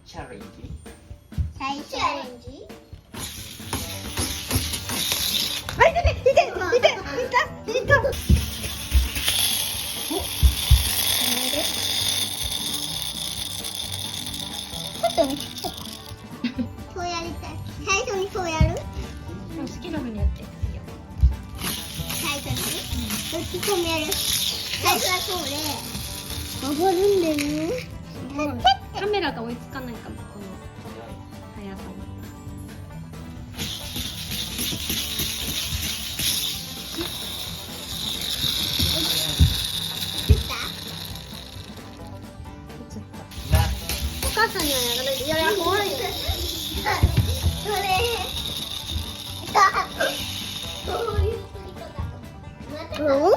チャレンジ。最初チャレンジ。あ、いた。ちょっと見て。そうやりたい。最初にそうやる？好きな風にやっていいよ。最初に？どっちともやる。最初はそうで登るんだよね。カメラが追いつかないかも、この速さに。映った？映った。お母さんにはやらないで。いや怖いよ。それ。そういう作り方。